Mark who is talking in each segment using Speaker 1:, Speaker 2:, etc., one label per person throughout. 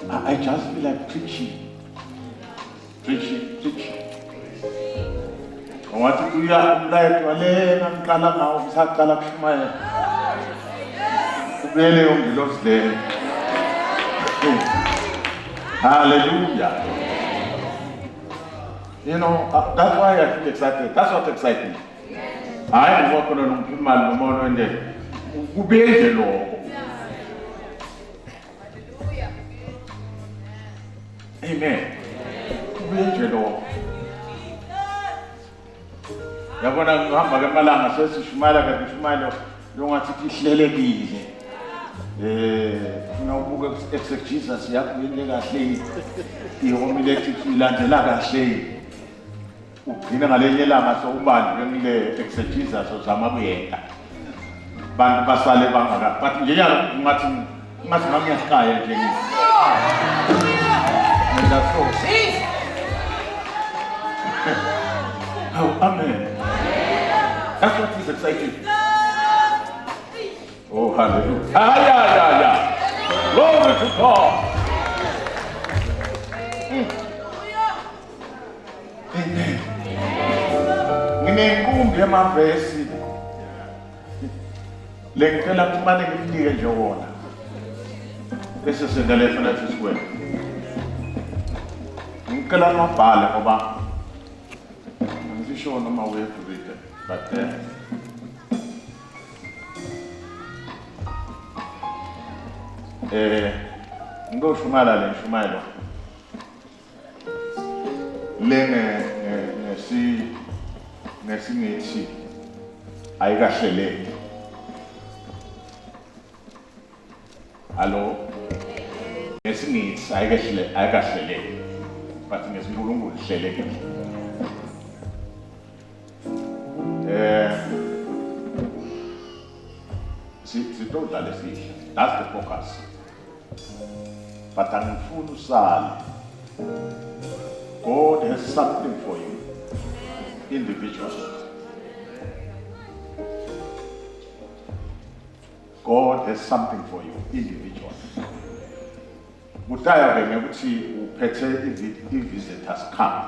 Speaker 1: I just feel like preaching. Wathi kuya umlayethu walena ngiqala ngawo ngisaqala kushumayela. Kubele yongilosi le. Hallelujah. You know, that's why I feel excited. That's what excites me. I am working on umphimali nomono wende. Kubenje lokho. Amen. Kubenje lokho. Yabona ngihamba kemalanga sesishumayela kanti ishumayelo longathi ihlelekile. Ufuna ubuka exegesis yakho yile kahle ihomiletics ilandela kahle. Ugcina ngalenye ilanga sowubani ngile exegesis ozama kuyeka. Bantu basale bangaka. But njeyalo ngathi ngiyashaya nje ngithi. That's all. Oh, amen. That's what is exciting. Oh, hallelujah. Yeah. Glory to God. Amen. Nginenkumbi yamavesi. Lengicela kumane ngimnike nje wona. Bese sengalefana sisikwela. Ngicela ngibhale ngoba sure no my way to read it, but ngoshumayela le nshumayelo le ngesingithi ayikahleleki. Hello, ngesingithi ayikahleleki, but ngesiNkulunkulu ihlelekile. Sitodlala esihle. That's the focus. But angifuni usale. God has something for you individually. God has something for you individually. Kutaya ke ngekuthi uphethe i-visitors come.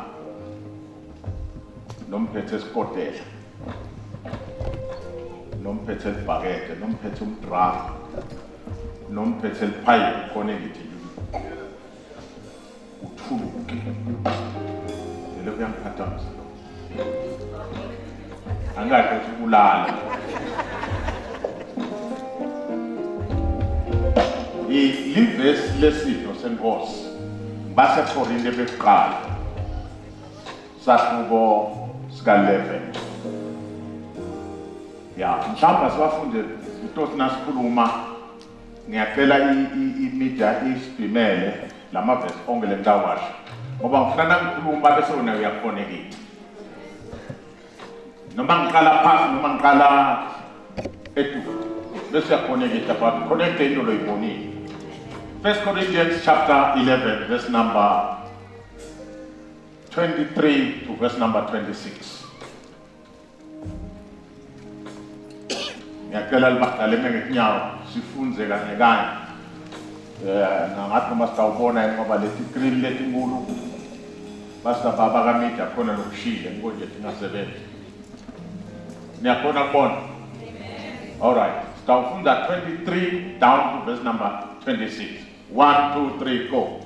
Speaker 1: Nomphethe isikotela. Nomphethe ibhakede, nomphethe umdraft, nomphethe ipipe khona ngithi uthuluke. Lelo kuyangiphatha mzalo. Angakho ukulala. Ilivesi lesipho senkosi base Korinte beqala. Sahluko sika 11. Ya, mhlawumbe sibafunde into sinasikhuluma ngiyacela i-media isibimele lamavesi onke lemntawasha ngoba ngifuna ngikhuluma bese wena uyakhonekita noma ngiqala phansi noma ngiqala edu bese uyakhonekita but connect into loyibonile. 1 Corinthians chapter 11 verse number 23 to verse number 26. Ngiyacela libahlale ngenyawo sifunze kanye kanye. Ngathi noma sitawubona ngoba leti green leti nkulu basa baba kaMedia khona lokushile nkonje tingasebenzi. Niyakhona kubona? All right. Sitawufunda 23 down to verse number 26. 1, 2, 3, go.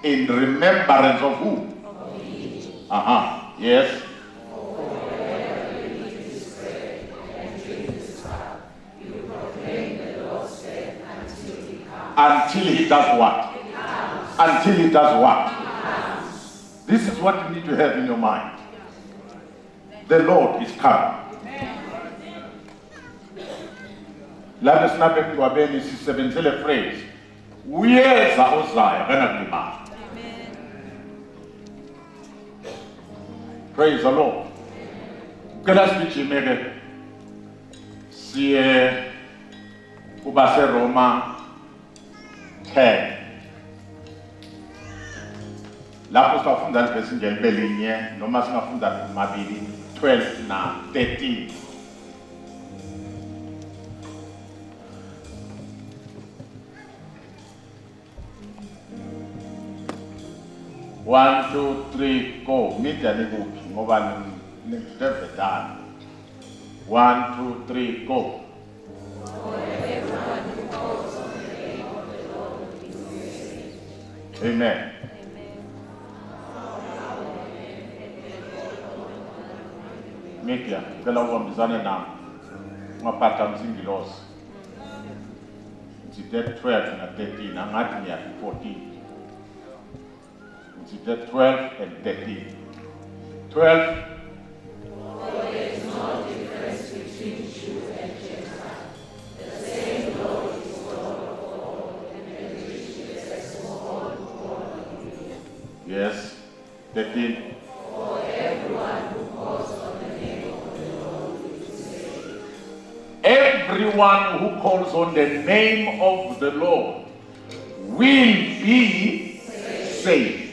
Speaker 1: In remembrance of who? Yes. Until he does what? Until he does what? This is what you need to have in your mind. The Lord is coming. lapho sinapha emgcwabeni sisebenzele phrase uyeza ozayo akanakulibala. Praise the Lord. Kela sigijime ke siye kuba seRoma 10. Lapho sifunda ivesi ngelibe linye noma singafunda kumabili 12 na 13. One, two, three, go. Media ni kuphi ngoba ngisevedana. 1, 2, 3, go. Amen. Media, kela ukubambisana nami. Ngaphatha msingilosi. Ngithi 12 na 13, angathi ngiya 14. It's 12 and 13. 12.
Speaker 2: For there is no difference between Jew and Gentile. The same Lord is Lord of all, and riches for all who call on him.
Speaker 1: Yes. 13.
Speaker 2: For everyone who calls on the name of the Lord will be saved.
Speaker 1: Everyone who calls on the name of the Lord will be saved.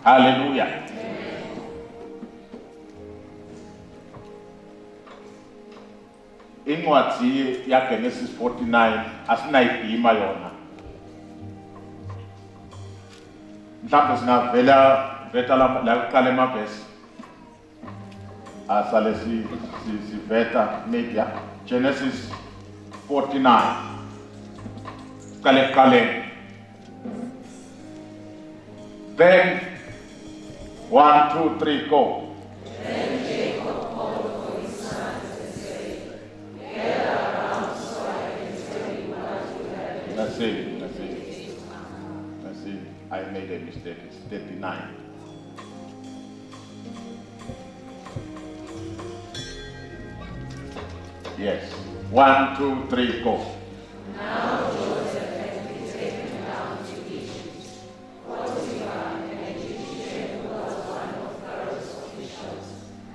Speaker 1: Hallelujah. Incwadi ya Genesis 49 asinayidima yona. Mhlawumbe singavela la kuqala emavesi. Asale siveta media Genesis 49. Kale. Then 1, 2, 3, go.
Speaker 2: Then Jacob called for his sons and said, gather around so I can tell you what you have.
Speaker 1: That's it. I made a mistake. It's 39. Yes. 1, 2, 3, go.
Speaker 2: Now Joseph had been taken down to Egypt. Potiphar, an Egyptian who was one of Pharaoh's officials,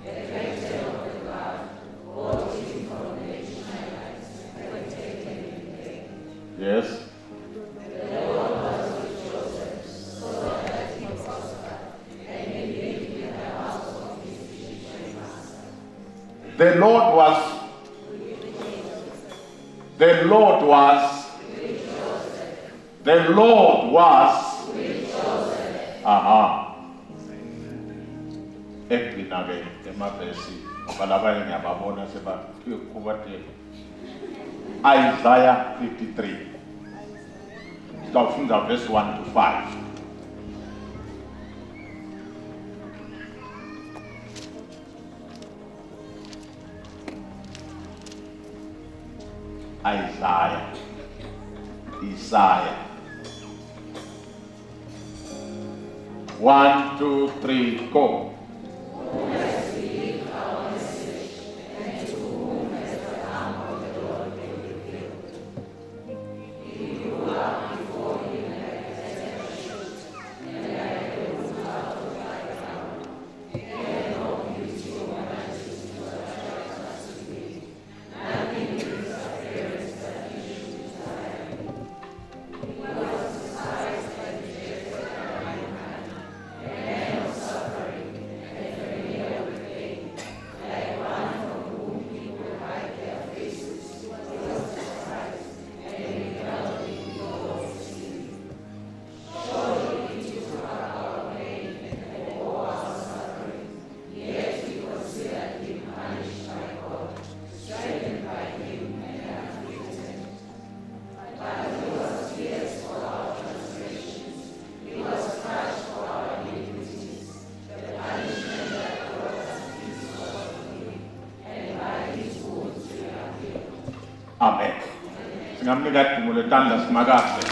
Speaker 2: a captain of the guard, bought him from the Ishmaelites who had taken him there.
Speaker 1: Yes.
Speaker 2: The Lord was with Joseph, so that he prospered, and he lived in the house of his Egyptian master.
Speaker 1: The Lord was with Joseph. Aha. Ekugcina ke emavesi balabanye ngiyababona sebaqhubate. Isaiah 53. Sizafunda verse 1 to 5. Isaiah. 1, 2, 3, go.
Speaker 2: Who has believed our message, and to whom has the arm of the Lord been revealed? He grew up before him like a tender shoot, and like a root out of dry ground. And no beauty or majesty was attracted us to him. Nothing in his appearance that he should desire. He was despised by the rejected and mankind, a man of suffering and familiar with pain, like one from whom people hide their faces. He was despised, and we felt him below his feet. Surely he took up our pain and bore our suffering, yet we considered him punished by God, stricken by him and afflicted. But he was pierced for our transgressions, he was crushed for our iniquities. The punishment that brought us peace was on him, and by his wounds we are healed.
Speaker 1: Amen. Singamnika idumo letandla simakade.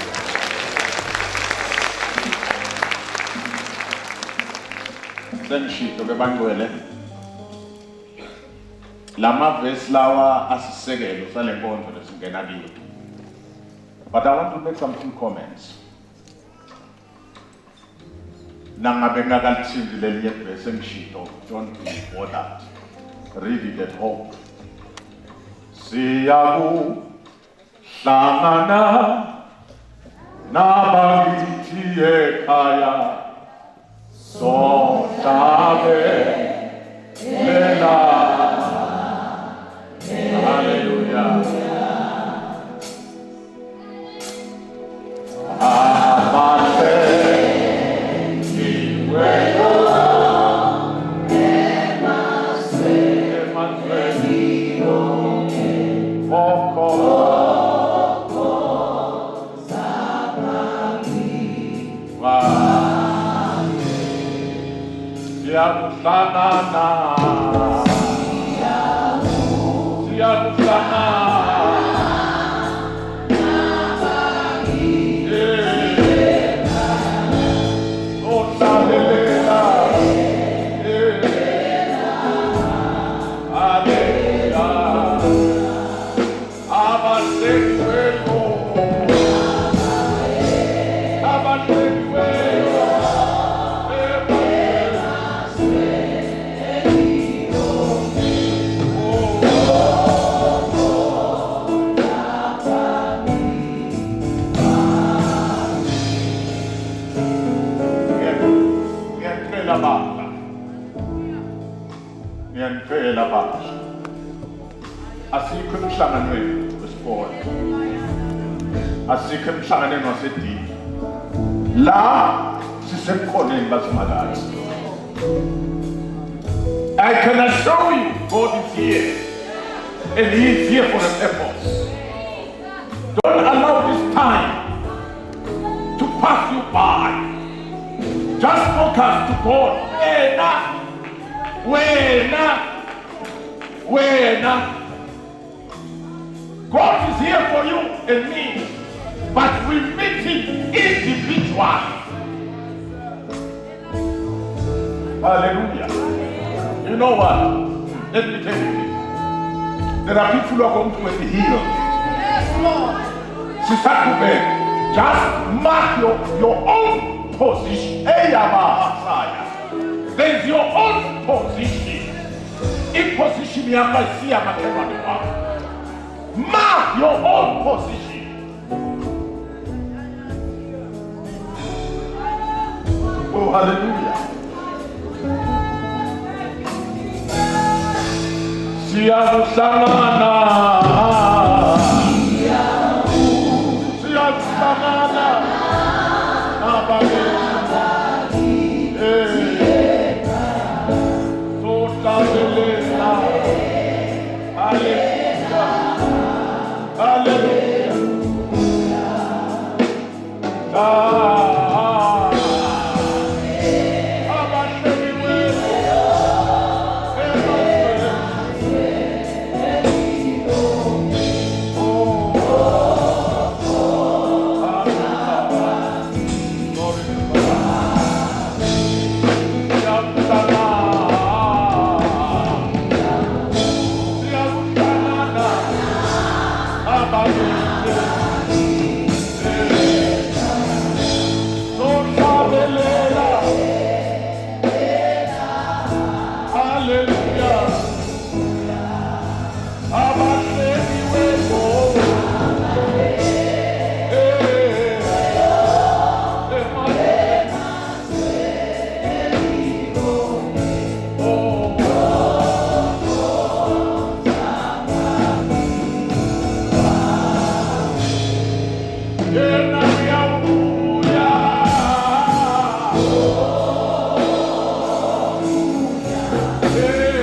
Speaker 1: Sengishito ke bangcwele. Lama verse lawa asisekelo sale nkonzo lesingena kiyo. But I want to make some few comments. Nangabe ngakalithinti lelinye verse engishito, don't be bothered. Read it at home. Siyakuhlangana nabakithi ekhaya sohlabelela. Hallelujah. Asikho emhlanganweni wesikole, asikho emhlanganweni wasedini la sisemkhoneni basimakazi. I can assure you God is here and He is here for a purpose. Don't allow this time to pass you by. Just focus to God. Wena. God is here for you and me, but we meet Him individually. Hallelujah. You know what? Let me tell you this. There are people who are going to be healed. Yes, Lord. Sister Kubek, just mark your own position. There's your own position. In position yako si ya matendo wako. Mark your own position. Oh, hallelujah. Siyakuhlangana. Siyakuhlangana. Yeah.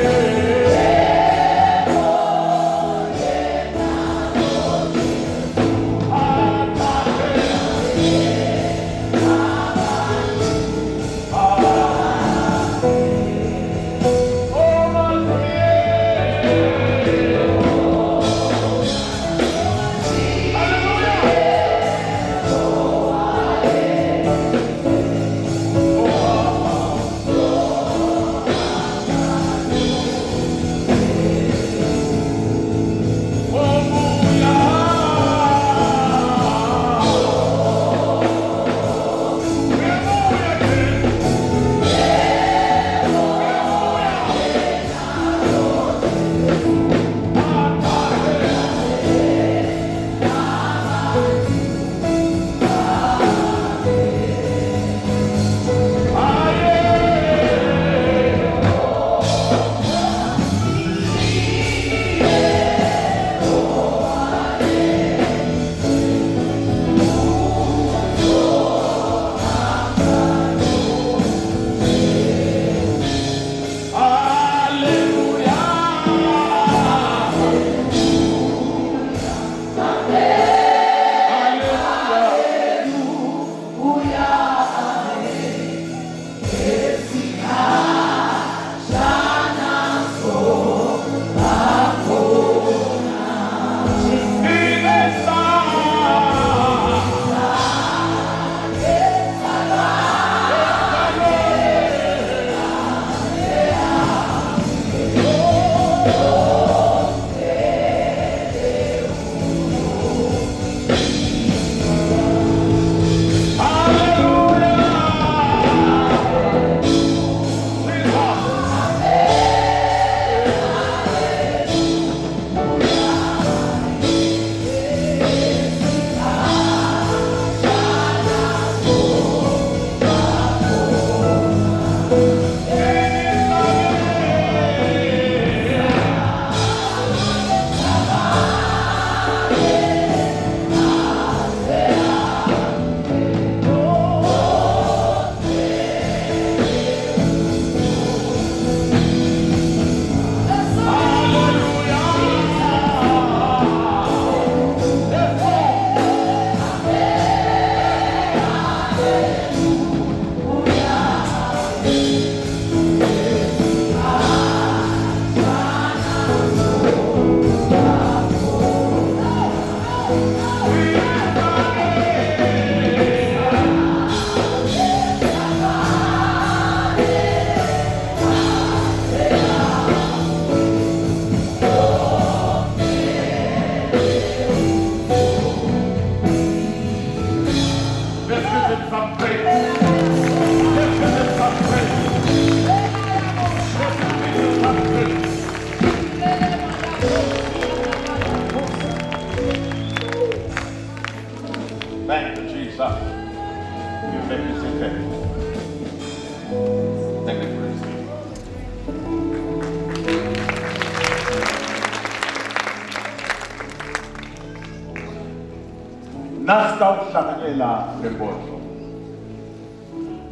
Speaker 1: nasitawuhlanganyela lenkonzo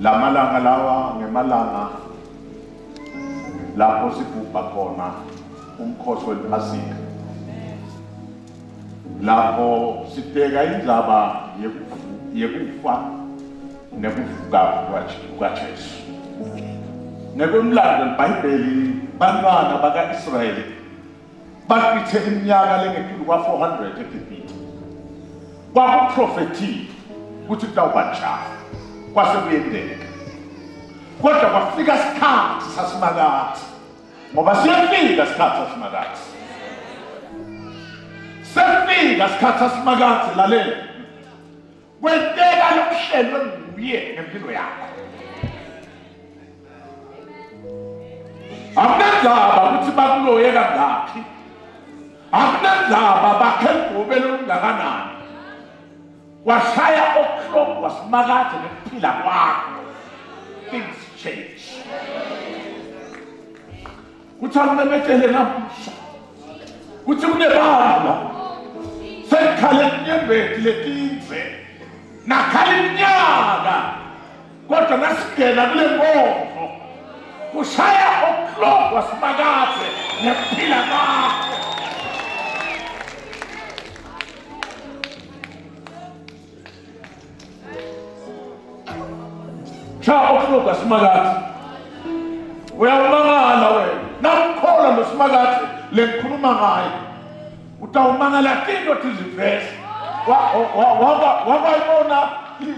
Speaker 1: lamalanga lawa ngemalanga lapho sibhubha khona umkhosi wePhasika, lapho sibheka indaba yekufa nekuvuka kukaJesu. Ngokomlando weBhayibheli bantwana baka-Israyeli bachithe iminyaka lengekhulu kwa-400 eGibhithe. Kwakuprofethiwe ukuthi kutawuba njalo, kwase kuyenteka. Kodwa kwafika isikhathi sasimakade, ngoba siyafika isikhathi sasimakade. Sefika isikhathi sasimakade, lalela. Kwenteka lokuhlelwe nguye ngempilo yakho. Akunandaba ukuthi bakuloye kangakhi, akunandaba bakhe igobelo olungakanani. Washaya okuhloko wasimakade ngekuphila kwakho. Things change. Kuthi akumemetele namusha, kuthi kunebala sekhale enyembeti letinze nakhala iminyaka, kodwa nasigena kule nkonzo kushaya okuhloko wasimakade ngekuphila kwakho. Shaya okuhloko wasimakade uyawumangala wena. Namkhola losimakade lengikhuluma ngayo utawumangala tinto tizivese. Wabayibona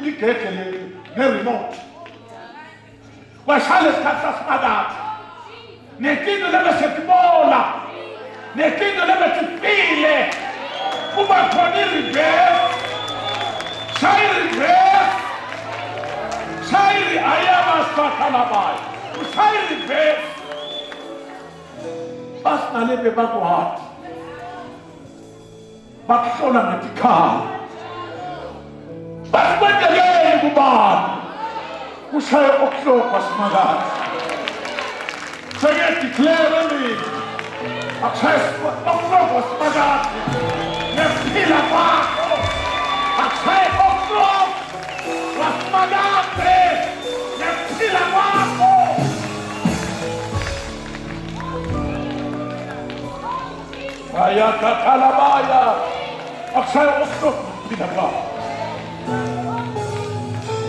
Speaker 1: ligede ne-remote washaya lesikhathi sasimakade netinto lebesetibola netinto lebetifile kuba khona i-reverse. Shaya i-reverse, shaya ayamasakalabayo ushaya i-reverse. Basinalebe bakwati bakuhlola ngetikhala basikwendeleni kubani kushaye okuhloko wasimakade. Sengiyadeclare mina akushaye okuhloko wasimakade ngephila kwakho. Akushaye okuhloko wasimakade ngephila kwakho. Ayakakalabaya akushaye okuhloko ngephila kwakho.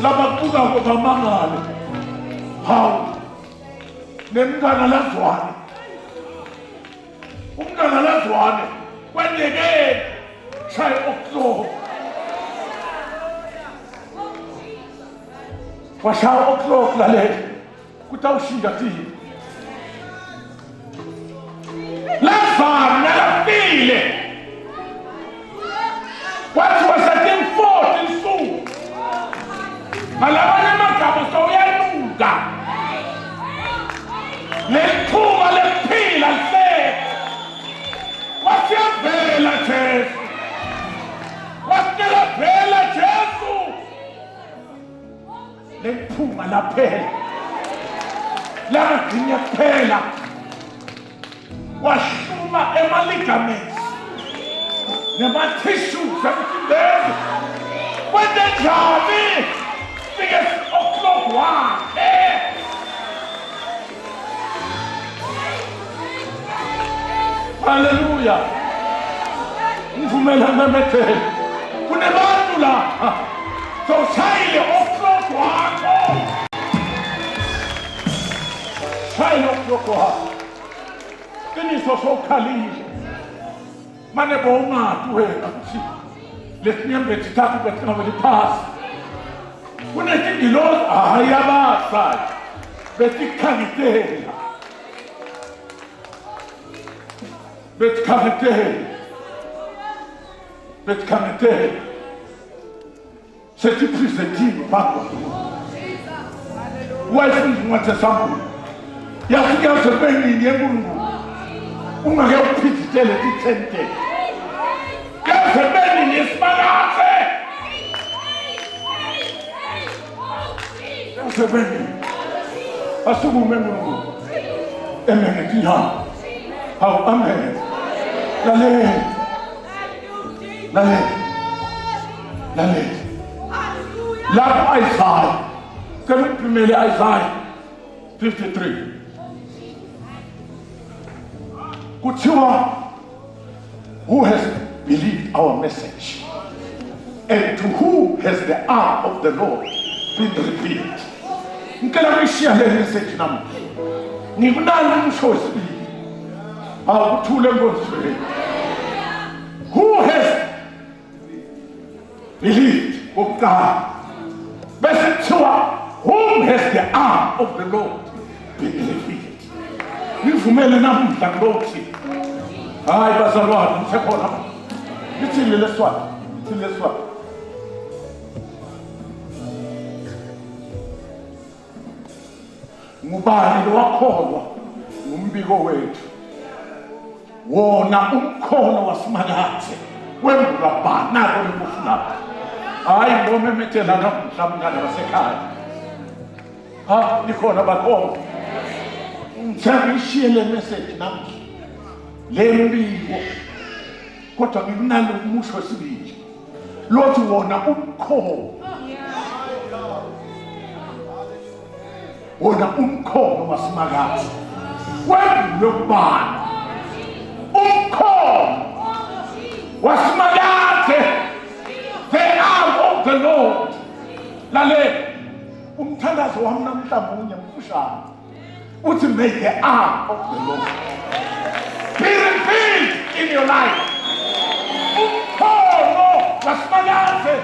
Speaker 1: Labakuka kubamangale hawu nemntwana lazwane, umntwana lazwane kwendekeni shaye okuhloko washaya okuhloko. Lalela kutawushinga thina Lazaro nakafile kwathi wasethi 40 insuku malabanye amagama sawuyanuka lethuba lephila lisekho. Wasiyavela Jesu, wasiyavela Jesu. Lephuma laphela lagcinya kuphela washuma ema-ligaments nema-tissues emzimbeni. Kwenzenjani fike okuhloko wakhe. Haleluya, ngivumela memethele kunebantu la sowushayile okuhloko wakho, shayile okuhloko wakho. Qiniso sowukhalile mane bowungati wena ukuthi lesinyembeti takho betingaveli phasi. Kunetingilozi ayabasa betikhangitela betikhangetela setipresentiwe phambi wayifunda incwadi esambulu yafika yasebenini yenkulunkulu ungake uphithitele tithente yasebenini yesimakade yasebenini asukume nkulunkulu emenetinyama. Hawu amen. Lalela lalela lapho Isaiah kani primele Isaiah 53 kuthiwa who has believed our message and to who has the arm of the Lord been revealed. Ngicela ngishiya le message nami ngikunalo umsho wesibili akuthule nkonzweni. Who has believed okokuqala bese kuthiwa whom has the arm of the Lord been revealed. Ngivumele namhla kulokuthi hayi bazalwane msekhona ngithile leswathi ngubani lo wakholwa ngumbiko wethu wona umkhono wasimakathe wembulwa bani nako lekufuna hayi ngomemethela namhla mngane wasekhaya likhona bakhona ngizangishiye le message namhla le mbiko kodwa ngikunalo umusho wesibili lothi wona umkhono wasimakathe wembulwe kubani umkhono wasimakathe the arm of the Lord. Lalela umthandazo wami namhlanje mfushane uthi may the arm of the Lord be revealed in your life. Umkhono wasimakathe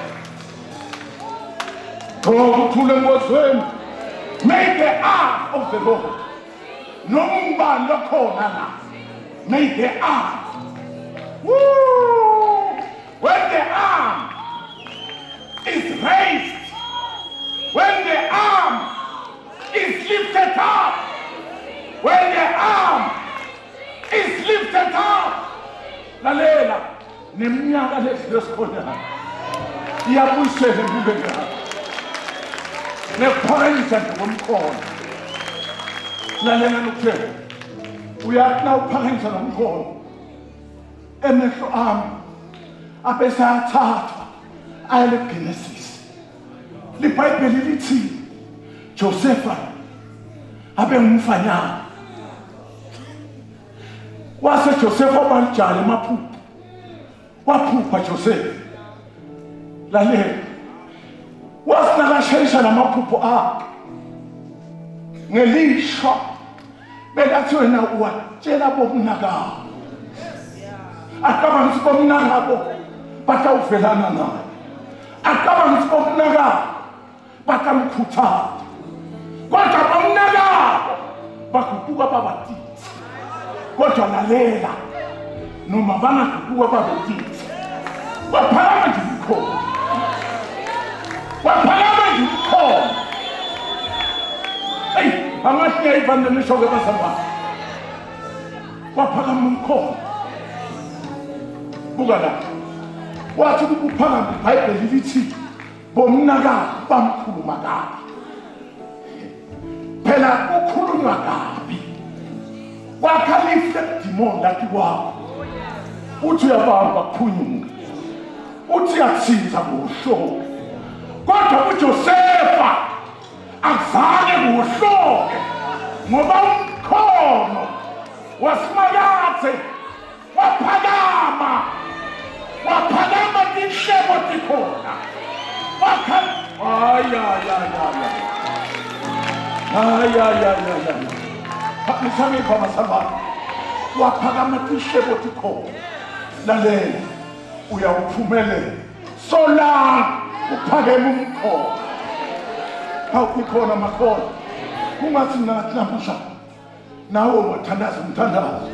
Speaker 1: ngokuthula ngozweni. May the arm of the Lord noma lokhona la may the arm when the arm is raised, when the arm is lifted up, when the arm is lifted up, lalela neminyaka lesikhona iyabuyisela empilweni yakho nephakanyiswa ngomkhono. Lalela nokuthela uyathi na uphakanyiswa ngomkhono emehlo ami abesayathathwa ayele Genesis. LiBhayibheli lithi Josefa abe ngumfanyana wase Josefa balijala emaphupho waphupha Josefa. Lalela wasinakashayisha namaphupho akhe ngelishwa bekathi wena uwatshela bomnakabo akabantu bomnakabo batawuvelana naye akabantu bomnakabo batamkhuthaza kodwa bomnakabo baguquka babatitsi. Kodwa lalela noma bangaguquka babatitsi baphakama nje umkhono waphakama nje umkhono. Hey, amahliya ivande nishoke bazalwane waphakama umkhono. Buka la wathi ukuphakama iBhayibheli lithi bomnakabo bamkhuluma kabi. Phela ukhulunywa kabi wakhalifle demon lathi kwakho uthi uyabamba kuphunyuka uthi uyathinta ngohlobo. Kodwa uJosefa akuzange kuhloke ngoba umkhono wasimakathe waphakama tinhlebo tikhona nisamipha masabana waphakama tinhlebo tikhona. Lalela uyawuphumelela sola uphakeme umkhono. Awukhona makhono kungathi nathi namusha nawe wathandaza umthandazo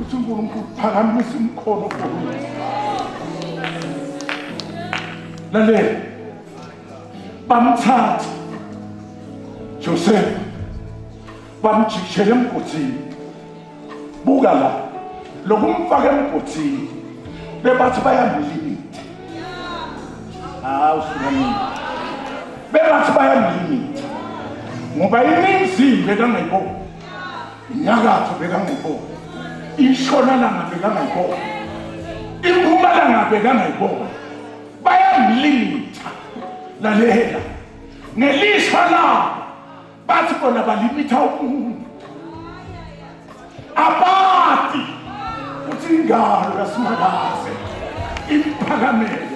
Speaker 1: uthi uNkulunkulu phakamisa umkhono kuwe. Lalela bamthatha Josefa bamjikishela emgodini. Buka la lokumfaka emgodini bebathi bayamlimitha. Usunamini bebathi bayamlimitha ngoba ininzi bekangayibona, inyakatho bekangayibona, ishonalanga bekangayibona, impumalanga bekangayibona.
Speaker 3: bayamlimitha. Lalela, ngelishwa labo bathi bona balimitha umuntu. Abati uthi ingalo kaSimakaze imphakamele.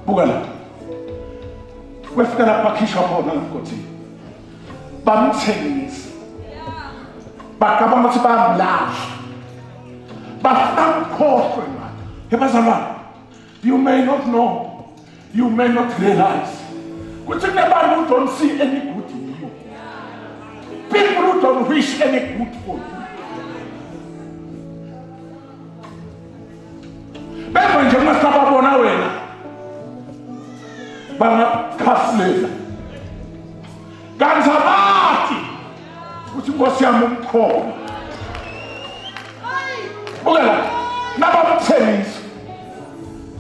Speaker 3: Buka la, kwefika lapha khishwa khona ngakothi bamthengisa, bacabanga ukuthi bayamlahla, bafuna ukukhohlwe manje. Hebazalwane, you may not know, you may not realize ukuthi kunabantu who don't see any good in you, people who don't wish any good for you. Bemva nje masababona wena bangakhasilela kanti abathi ukuthi Nkosi yami umkhona. Bukela nabamthengisa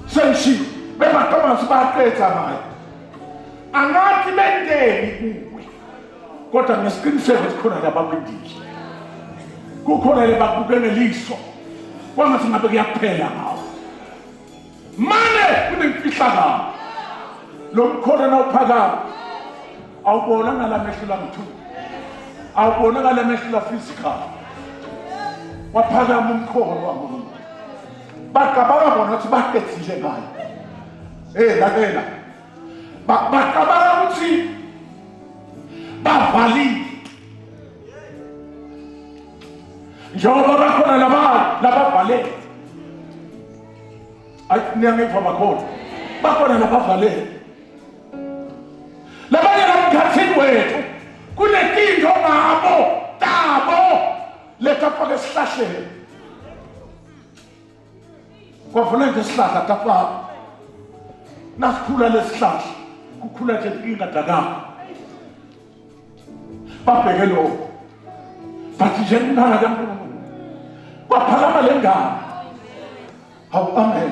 Speaker 3: senshi bemaqama sibaqetha naye angathi bendeni kuwe kodwa ngesiqiniseko sikhona labakwendiki kukhona lebakuke ngeliso kwangathi ngabe kuyaphela ngawo mane kunemfihlakalo lo mkhona nawuphakama awubona ngalamehlo lamthu awubona ngalamehlo la physical waphakama umkhono waNkulunkulu bacabanga bona ukuthi baqedile ngayo lalela bacabanga ukuthi bavalile njengoba bakhona labavalele niyangeva bakhona bakhona labavalele labanye lamkhathini wethu kunetinto ngabo tabo letafaka esihlahleni kwavula nje isihlahla tafaka nasikhula lesihlahla kukhula nje ingadakanga babheke lokho bathi nje umntana kaNkulunkulu kwaphakama le ngalo hawu amen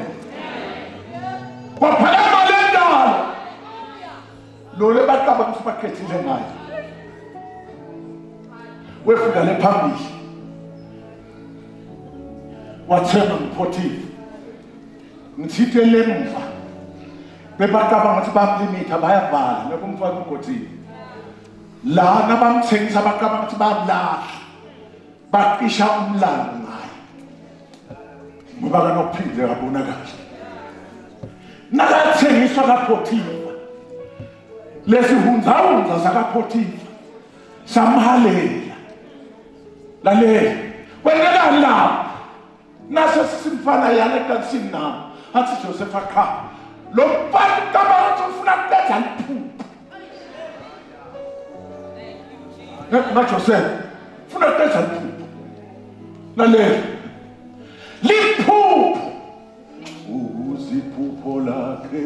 Speaker 3: kwaphakama le ngalo lo lebaqaba kusibakhethile ngayo wefika le phambili wathena ngiphothile ngithithe lemva bebaqaba ngathi bamlimitha bayavala nokumfaka ugodini la nabamthengisa baqaba ngathi bayamlahla baqisha umlando ngayo ngoba kanophinde kabona kahle nakathengiswa kaPhothifa lesihunzahunza sakaPhothifa samhalela lalela kwenekani lapho nase simfana yana kansini nami athi Joseph akha lo mfana kabantu ufuna kuqeda liphupho Joseph ufuna kuqeda liphupho lalela liphupho uziphupho lakhe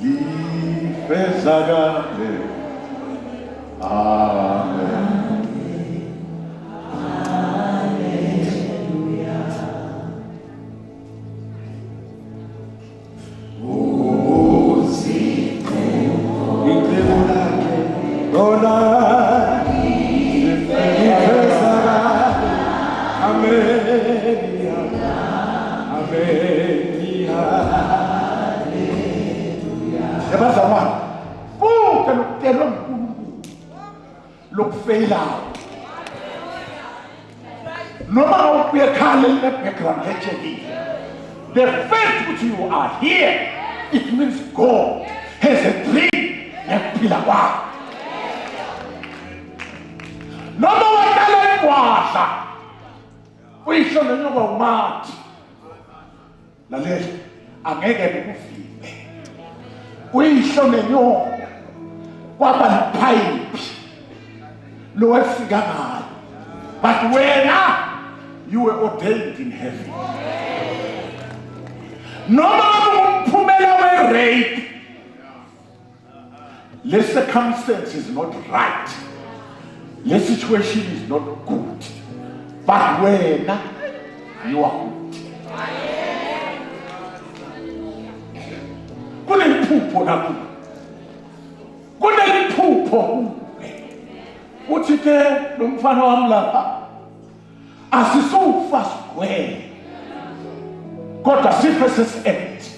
Speaker 3: lifezakale amen. The fact that you are here, it means God has a dream and pillar. No more talent water. We should know what. Lalela, angeke ngikufile. We should know what pipe. Lo efika ngayo. But when you were ordained in heaven. No matter rape, the circumstance is not right. The situation is not good. But when you are good. Kunephupho nakho. Kunephupho. Uthi ke lo mfana wami lapha asisufa sigwele kodwa sife sesi-empty.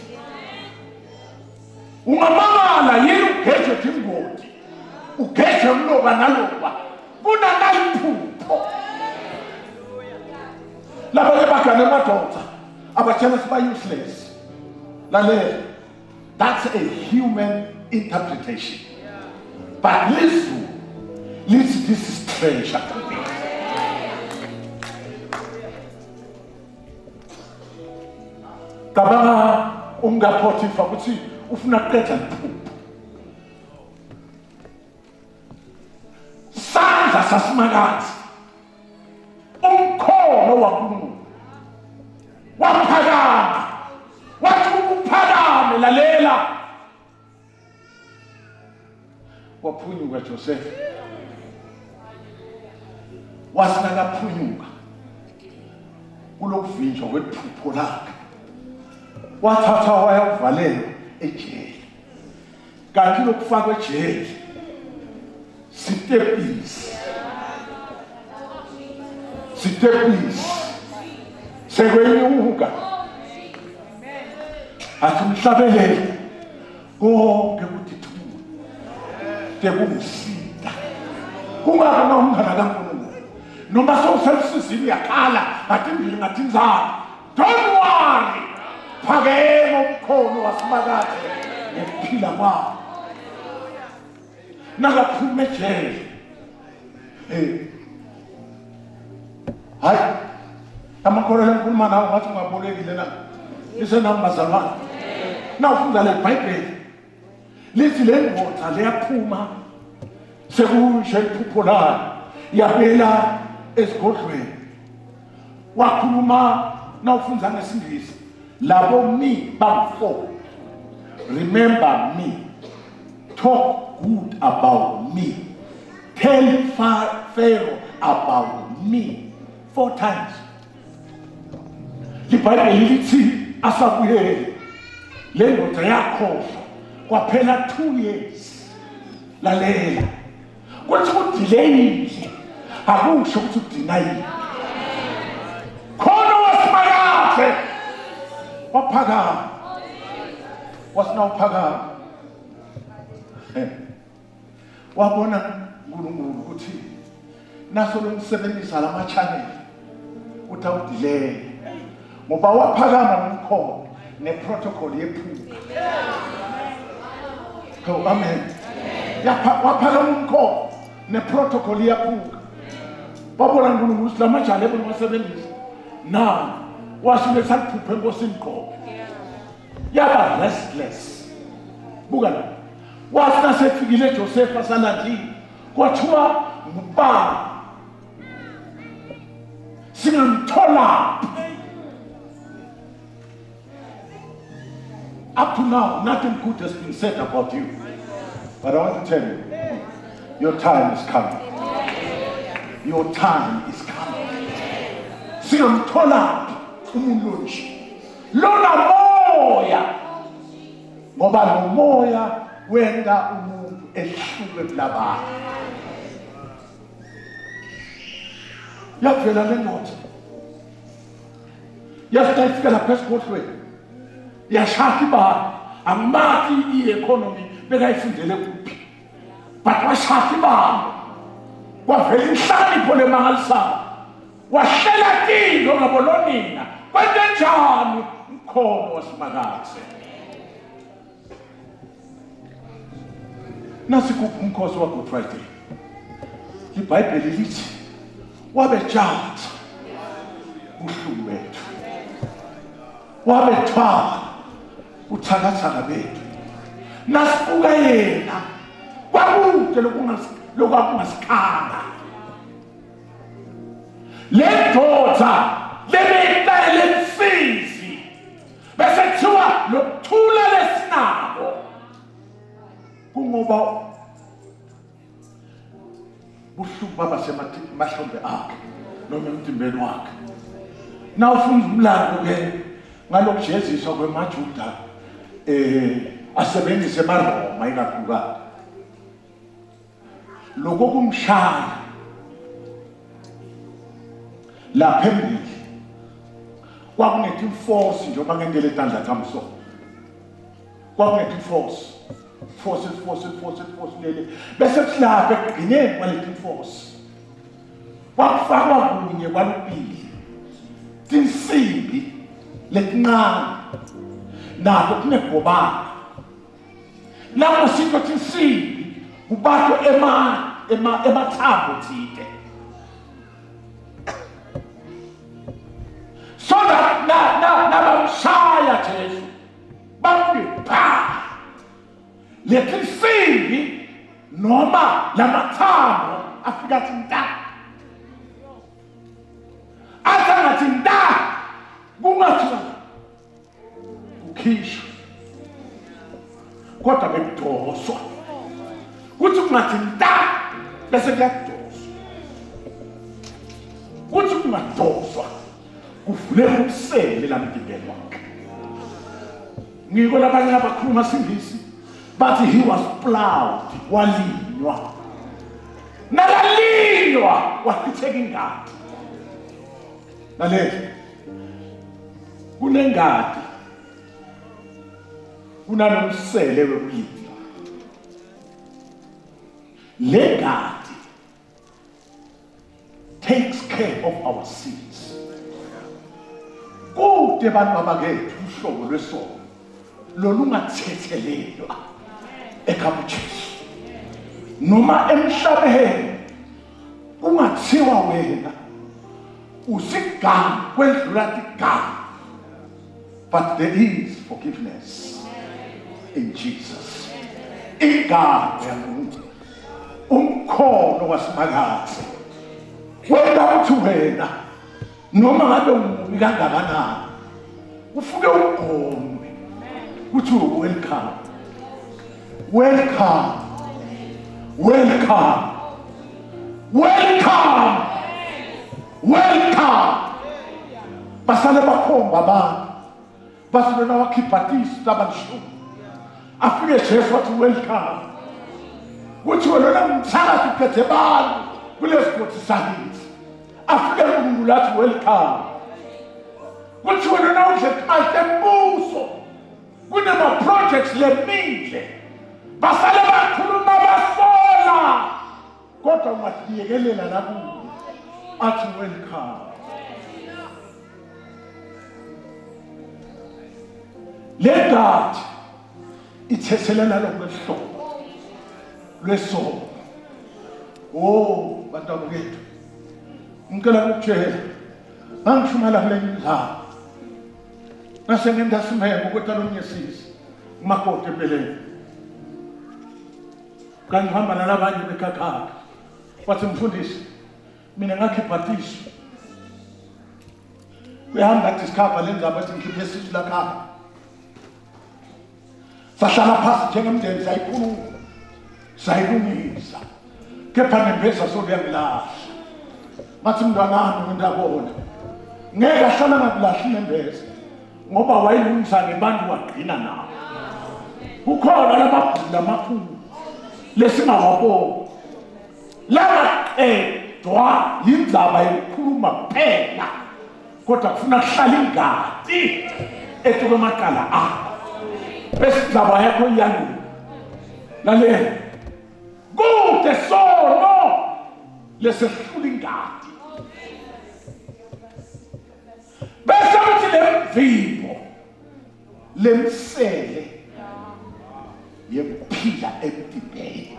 Speaker 3: Ungamangala yini ugeje ingoti, ugeje umloba naloba, kunanaliphupho. Laba bagane madoda abatshela siba useless. Lalela, that's a human interpretation. But listen, this is treasure to me. Kabanga ungaphotifa ukuthi ufuna kuqeda iphupho. Sandla sasimakazi, umkhono wankulunkulu waphakama, wathi ukuphakame. Lalela, waphunyuka Joseph, wasinakaphunyuka kulokuvinjwa kwephupho lakhe, wathatha wayawuvalela ejele. Kanti lokufakwa ejele sitepisi sekwenyuka, athi umhlabelele konke kudithula tekumsida. Kungakona umngana kaNkulunkulu noma sowuselusizini yakhala ngathi imbili ngathi inzalo. Don't worry, phakema umkhono wasimakade ngokuphila kwabo. Nakaphuma ejele, hayi amakholelo enkuluma nawo ngathi ungabolekile na isenambazalwane. Nawufunda le Bhayibheli lithi le ndoda liyaphuma sekushe iphupho layo, yabela esigodlweni. Wakhuluma nawufunda ngesingisi, labo me bangu-4. Remember me, talk good about me, tell Pharaoh about me 4 times. IBhayibheli lithi asabuyele le ndoda yakhohlwa kwaphela 2 years. Lalela, kuthi udeleyile akusho ukuthi udinayile. Khona wasimakade waphakama, wasinawuphakama. Wabona uNkulunkulu ukuthi naso lomsebenzisa lama-channel uthi awudelay, ngoba waphakama nomkhono neprotocol yephupho. Oh, amen. Waphakama umkhono neprotocol yephupho. Babona uNkulunkulu ukuthi lamajale ebonwasebenzisa na wasuke saliphupha enkosini qobo, yaba restless. Buka la, wasina sefikile Joseph asalandile, kwathiwa ngubani singamthola. Up to now, nothing good has been said about you. But I want to tell you, your time is coming. Your time is coming. Singamthola umuntu nje lona moya, ngoba lo moya wenda umuntu ehluke kulabanye. Yavela le ndoda yafika lapha esigodlweni, yashaka ibala. Angimathi i-economy bekayifundele kuphi, but washaka ibala. Kwavela inhlonipho lemangalisayo, wahlela tilo ngabolonina. Kwenzenjani umkhono wasimakade? Nasi kuphi umkhosi wa-Good Friday? IBhayibheli lithi wabejatha ubuhlungu bethu, wabethwala uthakathaka bethu. Nasibuka yena kwakude lokungasikanga. Le ndoda lebeyitayele mfizi bese kuthiwa lokuthula lesinabo, kungoba buhlungu babasemahlombe akhe noma emtimbeni wakhe. Nawufunda umlando-ke ngalokujeziswa kwemaJuda asebenzise emaroma ikakhulukazi, lokho kumshaya lapha phambili kwakunethi force njengoba ngendlela etandla kamso kwakunethi force lele bese silapha ekugcineni kwalethi force kwakufakwa kunye kwalupili tinsimbi letincane nato kunegobana lapho sitho tinsimbi kubato emathambo thide so that nabamshaya Jesu bamupha letinsimbi noma lamathambo afika thinta athi nda kungathi kukhishwa kodwa bekudoswa kuthi kungathi nda bese kuyadoswa kuthi kungadoswa kuvule umsele lamdibelo wakhe ngiko labanye abakhuluma singisi bathi he was plowed walinywa nakalinywa wachitheka ingadi nalezi kunengadi kunanomsele wekulinywa le ngadi takes care of our sins kude bantu abakethu uhlobo lwesono lolungathethelelwa eKabujesu noma emhlabeni ungathiwa wena usigama kwedlula igama, but there is forgiveness in Jesus. Igama yamuntu umkhono wasimakazi wena uthi wena noma ngabe umubi kangakanani ufuke ugome uthi welcome welcome welcome welcome welcome basale bakhomba abantu basibona wakhiphatisa tabantu afike Jesu wathi welcome uthi wena mthakathi uphethe abantu kulesikhothi sakithi afike uNkulunkulu athi welcome uthi wena udle kahle embuso kunema projects lemindle basale bakhuluma basola kodwa ungaziyekelela nakuyo athi welcome let God ithethelana lokwehlobo lwesono oh bantu abakethu ngicela ukutshela angishumela kule ndaba nasengenda simeko kwetalonyesisi umakoti empeleni kanti ngihamba nalabanye bekhakhaka wathi mfundisi mina ngakhiphathiswa uyahamba athi sikhava lenzaba ethi ngikhiphe isisu lakhaya sahlala phasi njengemndeni sayikhuluma sayilungisa kepha nempesa sokuyangilahla ngathi mntwanami ngindabona ngeke ahlala ngakulahla nempesa ngoba wayilungisa ngebantu wagcina nabo kukhona lababhula amakhulu lesingawaboni laqedwa yindzaba yokukhuluma kuphela kodwa kufuna kuhlala ingadi etukwemaqala akho bese indaba yakho iyaluka lalela kude sono lesehlula ingadi bese uthi lemvimbo lemsele yephila emtimbeni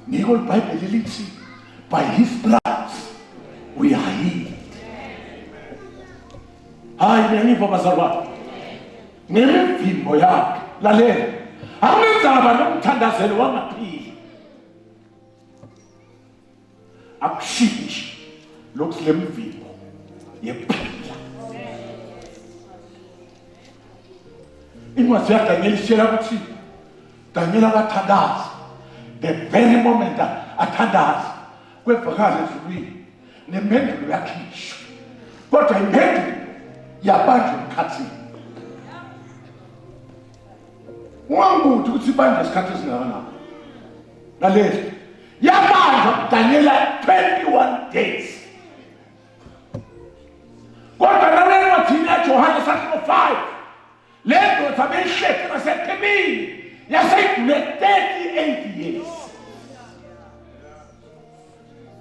Speaker 3: ngiko iBhayibheli lithi by his stripes we are healed. Hayi ngiyiva bazalwane ngemvimbo yakhe lalela angenzaba nomthandazelo wangaphili akushintshe lokhu lemvimbo yephila incwadi yaDaniel ishela ukuthi Daniel akathandaza the very moment athandaza kwevakala ezulwini nempendulo yakhishwa kodwa impendulo yabanjwa emkhathini ungangukuthi ukuthi ibanje isikhathi esingakanani lalela yabanjwa Daniel 21 days Kodwa nawe encwadini yaJohane chapter 5 le ndoda beyihleke ngaseThemini yaseyigule 38 years.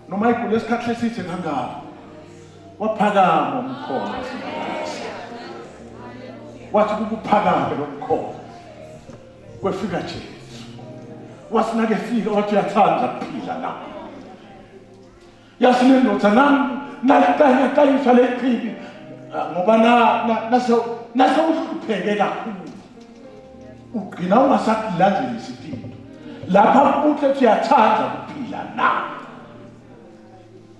Speaker 3: Noma igule isikhathi lesithe kangaka waphakama umkhono wathi kukuphakame lo mkhono kwefika Jesu wasinake fika wathi uyathanda ukuphila la yasile ndoda nami nalitayisa leqhibi ngoba nase uhlupheke kakhulu ugcina ungasakulandeli isitilo lapha uthi uyathanda ukuphila na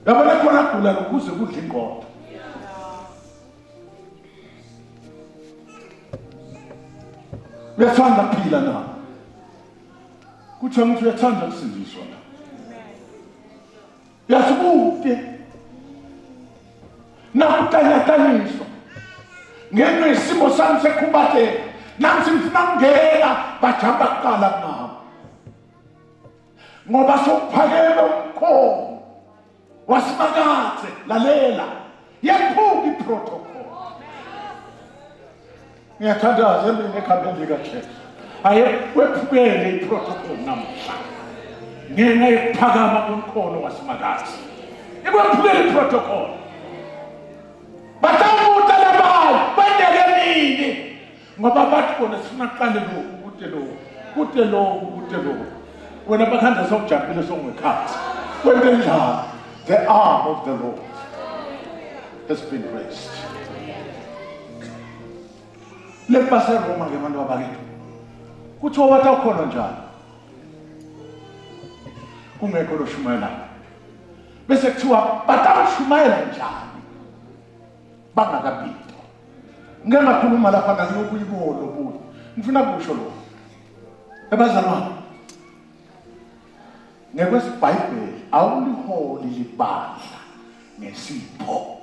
Speaker 3: yabona khona gula ukuze kudle ingqondo uyathanda ukuphila na kuthiwa ukuthi uyathanda ukusindiswa na yasukude nakutanyatanyiswa ngenxa yesimo sami sekhubateka nami simfuna kungena bajamba kuqala kunabo ngoba sokuphakeme umkhono wasimakathe lalela yaphuka iprotocol ngiyathandaza emini ekhambeni likaJesu ayephukele iprotocol namuhla ngenxa yokuphakama komkhono wasimakathe ikwephukele iprotocol batamuta labayo bandeke nini ngoba bathi bona sifuna kuqale kude lo wena bakhanda sokujabule songekhathi kwente njalo. The arm of the Lord has been raised. Lepase Roma ke bantu abakithi. Kuthiwa wathi ukhona njalo. Kungekho lo shumayela. Bese kuthiwa batawushumayela njani? Bangakabito. Ngeke ngakhuluma lapha ngakuyibona ukuthi. Ngifuna kusho lo. Ebazalwane. NgekwesiBhayibheli awuliholi libandla ngesipho.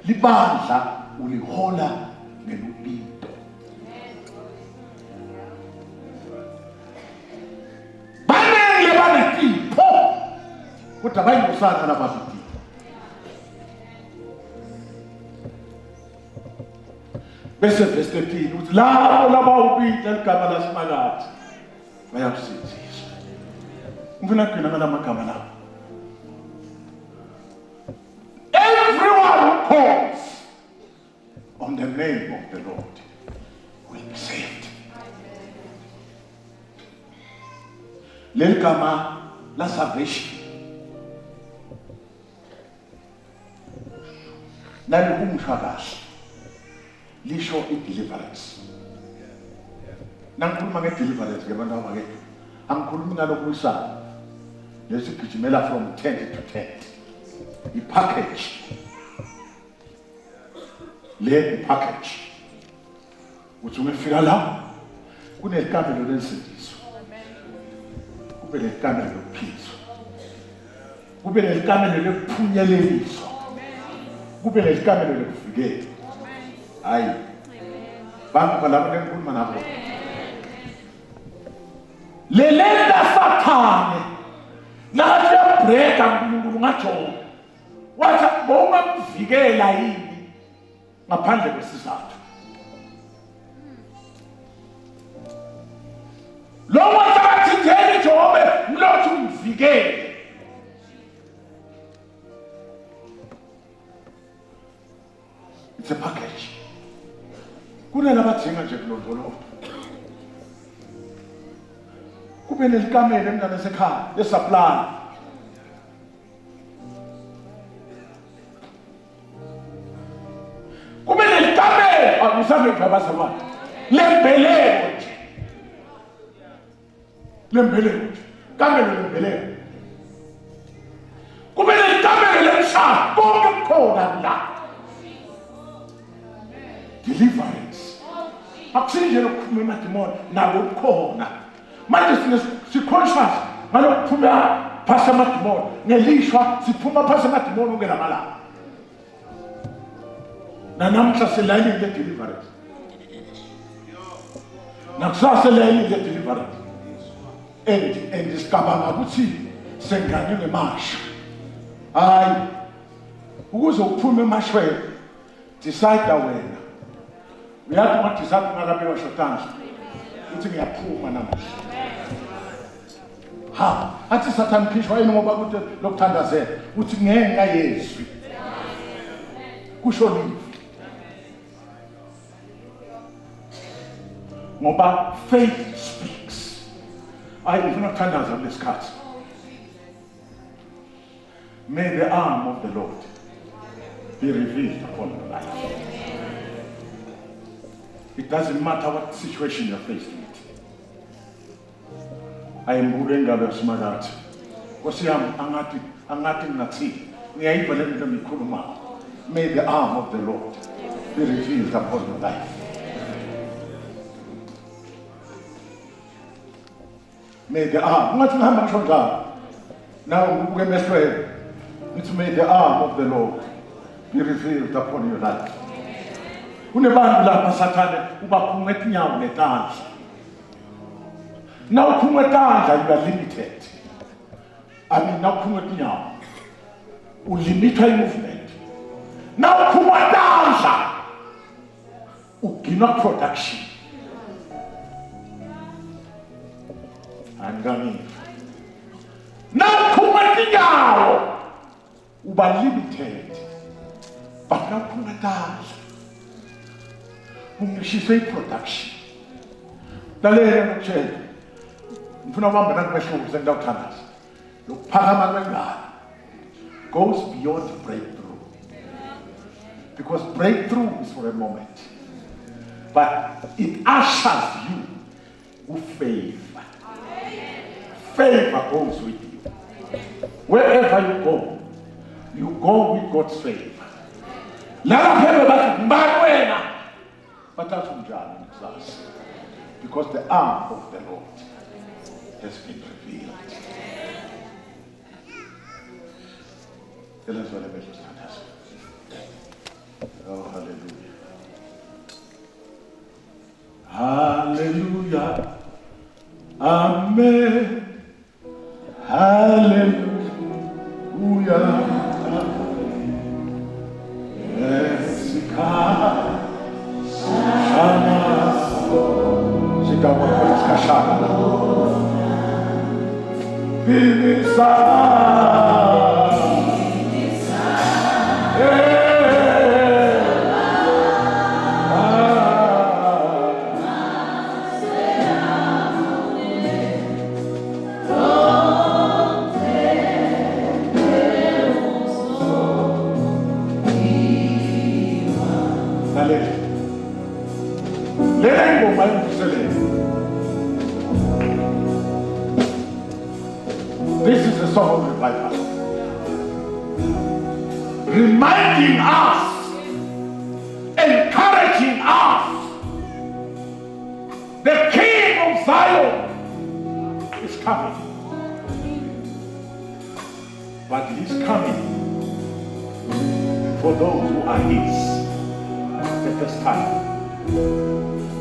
Speaker 3: Libandla ulihola ngelubito. Banele banetipho kodwa bayingosana labaziti. Bese verse 13 uthi laba ubita ligama lasimakathi bayakusizisa. Ngifuna kugcina ngamagama lawo. Everyone who calls on the name of the Lord will be saved. Leli gama la salvation nalikungisho kahle lisho i-deliverance. Nangikhuluma nge-deliverance ke bantu abakithi angikhulumi ngalokuyisana lesigijimela from tent to tent. I-package le i-package uthi ungefika la kunelikamelo lensindiso, kube nelikamelo lokuphizwa, kube nelikamelo lokuphunyeleliswa, kube nelikamelo lokuvikela. Hayi bantu balapho engikhuluma nabo lelenda Sathane nathi yabhreka uNkulunkulu ngajonga wathi bongamvikela yini ngaphandle kwesizathu. Lo wathi ngeke Jobe ngilothu umvikele. It's a package. Kunalabadinga nje kulondolozo. Kube nelikamelo emntwana esekhaya lesupply. Kube nelikamelo akusabe ngabaza abantu. Lembeleko nje. Lembeleko nje. Kamelo lembeleko. Kube nelikamelo lemshado konke kukhona la. Deliverance. Akusinje lokuphuma emadimoni nabo kukhona. Manje si-conscious ngalokuphuma phasa emadimoni ngelishwa siphuma phasa emadimoni ungenamalanga. Nanamhla selayini le-deliverance. Nakusasa selayini le-deliverance. And sicabanga ukuthi sengane ngemasha. Hayi ukuze uphume emashweni decide wena. Uyathi uma decide ngakabe washotanza uthi ngiyaphuma namuhla. Ha, athi Satan phishwa yini ngoba kuthi lokuthandazela uthi ngenxa yezwi. Kusho nini? Ngoba faith speaks. Ngifuna ukuthandaza kulesikhathi. May the arm of the Lord be revealed upon your life. It doesn't matter what situation you're faced with. I am moving out smart. Because I'm may the arm of the Lord be revealed upon your life. May the arm, now we must pray. It's may the arm of the Lord be revealed upon your life. Kunebantu lapha Sathane ubaphuma etinyawo netandla. Now uphuma etandla you are limited. Now uphuma etinyawo ulimitwa movement. Now uphuma etandla ugcina production. Angami. Now uphuma etinyawo uba limited. But now uphuma etandla ungishise production. Lalela ngitshela. Ngifuna ubamba nakumehluko sengidawuthandaza. Lokuphakama kwengane goes beyond breakthrough. Because breakthrough is for a moment. But it ushers you with favor. Favor goes with you. Wherever you go with God's favor. Lala phebe bathi mbawena. Because the arm of the Lord has been revealed. Tell us what the message has. Oh, hallelujah. Hallelujah. Amen. Hallelujah. Yes, God. This is the song of revival. Reminding us, encouraging us, the King of Zion is coming. But he's coming for those who are his at this time.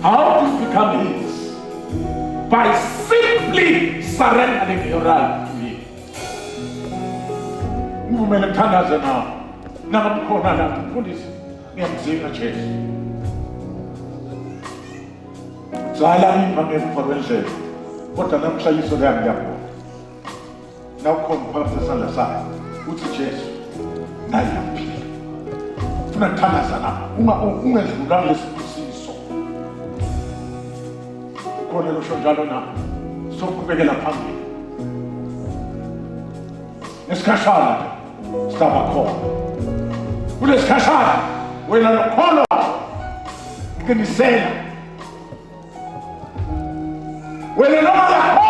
Speaker 3: How to become his? By simply surrendering your life to him. Kumele mthandaze nawo. Nakamkhona lapho mfundisi ngiyamzinga Jesu. Zala imba ngemva kwendlela. Kodwa namhlaliso lami yakho. Nawukhona phakathi sesandla sakho. Uthi Jesu naye yaphila. Ufuna kuthandaza na. Ungedlula lesibusiso. Khona lo njalo na. Sokubekela phambili. Esikhashana sitaba khona. Kulesikhashana wena nokholo qinisela. Wena noma yakho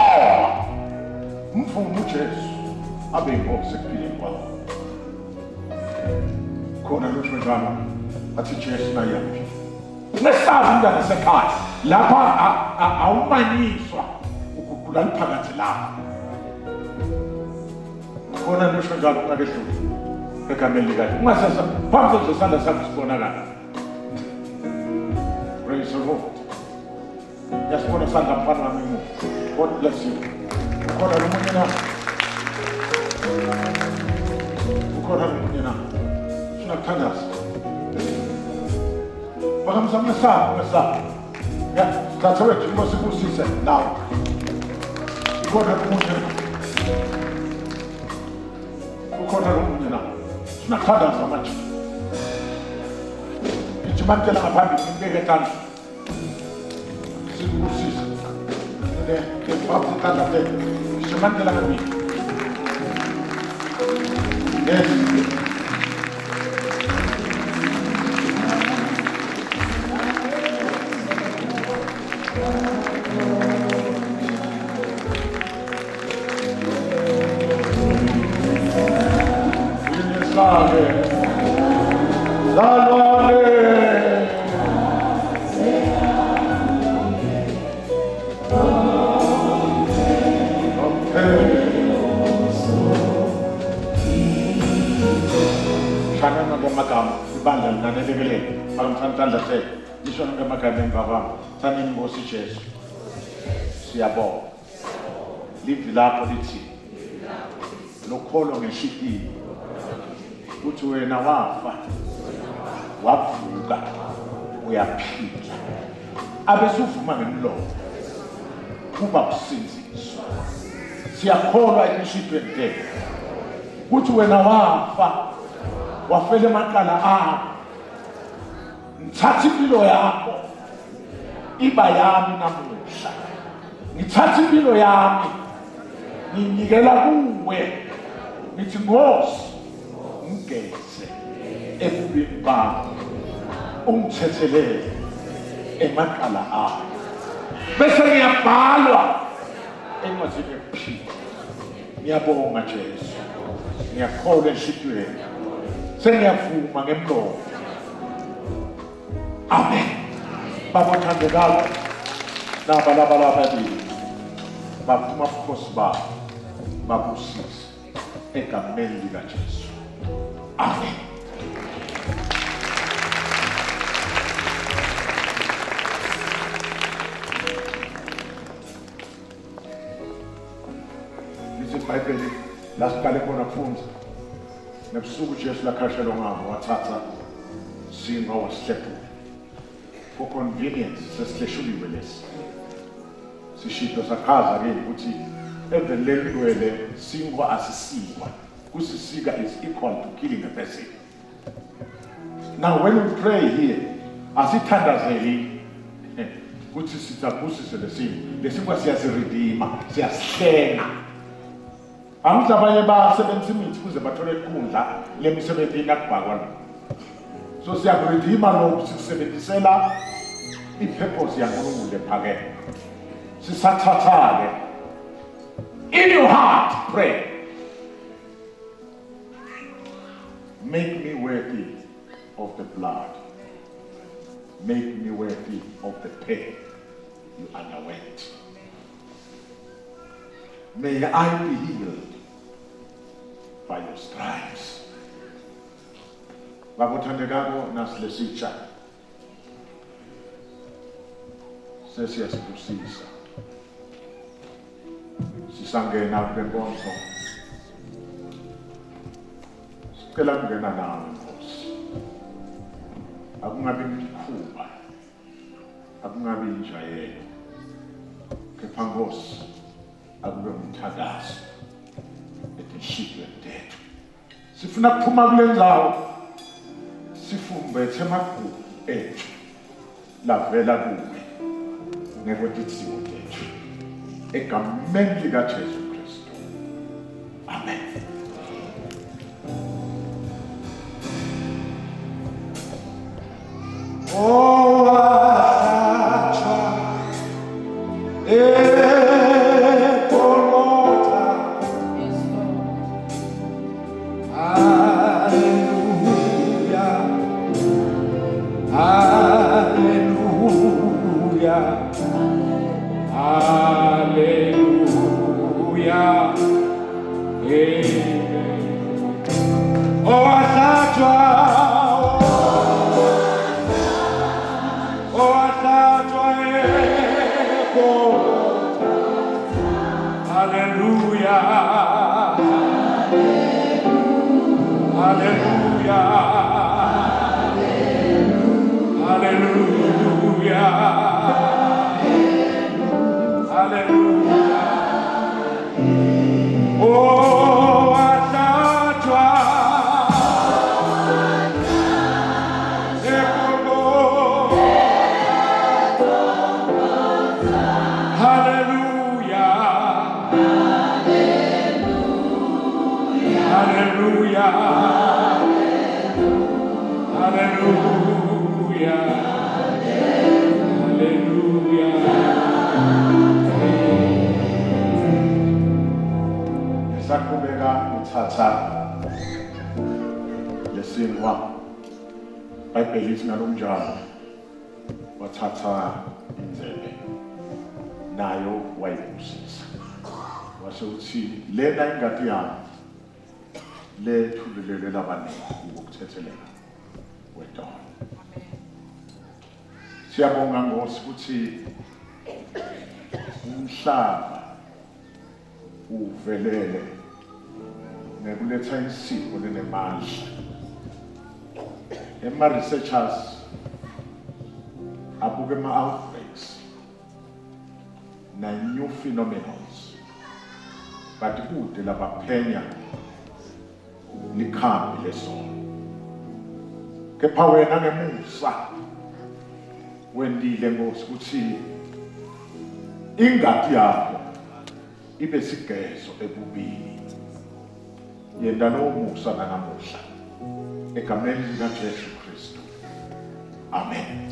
Speaker 3: mfumo uJesu abe inkosi ekuphileni kwakho. Khona lo njalo athi Jesu naye yaphila. Ngesazi indaba sekhaya lapha awumanyiswa ukugula liphakathi lapha. Khona lo njalo ungakehluli egameni likayo. Ungasasa phambi kwesandla sakho sibonakala. Praise the Lord. Yasibona sandla mfana wami mu. God bless you. Ukhona nomunye na. Ukhona nomunye na. Sinakuthandaza. Bakamsa mesaba. Ya, thatha wethu inkosi ibusise nawe. Ukhona umuntu. Ukhona umuntu na. Sinakuthandaza manje. Ngijimantela ngaphambili ngibeke tanda. Sibusise. Le papu tanda le. Ngijimantela ngaphambili. Yes. Jesu siyabonga livi lakho lithi lokholo ngenhliziyo uthi wena wafa wavuka uyaphila abesuvuma ngemlomo kuba kusinziswa siyakholwa enhliziyweni lethu uthi wena wafa wafela emaqala akho ngithatha impilo yakho iba yami namuhla ngithatha impilo yami nginikela kuwe ngithi Nkosi ngigeze ebubini bami ungithethelele emaqala akho bese ngiyabhalwa encwadini yokuphila. Ngiyabonga Jesu, ngiyakholwa enhliziyweni, sengiyavuma ngemlomo. Amen. Babothandekayo nabalabala ababili bavuma ubukhosi babo babusise egameni likaJesu. Amen. iBhayibheli lasiqale khona kufunza nebusuku uJesu lakhashela ngamo wathatha singa wasihlephula. For convenience sesihlehuliwe lesi sishito sakhaza ke ukuthi evelelwe singa asisikwa kusisika is equal to killing a person. Now when we pray here asithandazeli ukuthi sithabusise lesinga siyasiridima siyasihlenga. Angizabanye basebenzisa imithi kuze bathole ikhundla lemisebenzini akubhakwana. So siyakuridima lokhu sikusebenzisela ipurpose yaNkulunkulu ephakeme. Sisathathale. In your heart pray. Make me worthy of the blood. Make me worthy of the pain you underwent. May I be healed by your stripes. Babothandekako nasilesitsha sesiyasibusisa sisangena kwenkonzo sicela kungena nawe Nkosi, akungabi mkhuba, akungabi injayelo, kepha Nkosi akube umthakazo etinhliziyweni tethu. Sifuna kuphuma kule ndzawo sifumbethe amagugu ethu lavela kuwe ngekwetithiwo tethu egameni likaJesu Kristu. Amen.
Speaker 2: Hallelujah.
Speaker 3: Hallelujah. Hallelujah. Hallelujah. Ngisaqhubeka ngithatha lesinkwa iBhayibheli lithi ngalomnjalo wathatha inzebe nayo wayibusisa washo uthi lena ingadi yami lethululelwe labaningi ukuthethelela wedolo. Siyabonga Nkosi ukuthi umhlaba uvelele ngekuletha isipho lenemandla. Ema-researchers abuke ama-outbreaks na-new phenomenons, but kude labaphenya likhambi lesono. Kepha wena ngemusa wendile Nkosi ukuthi ingadi yakho ibe sigezo ebubini. Yenda lowo musa nanamuhla egameni likaJesu Kristu. Amen.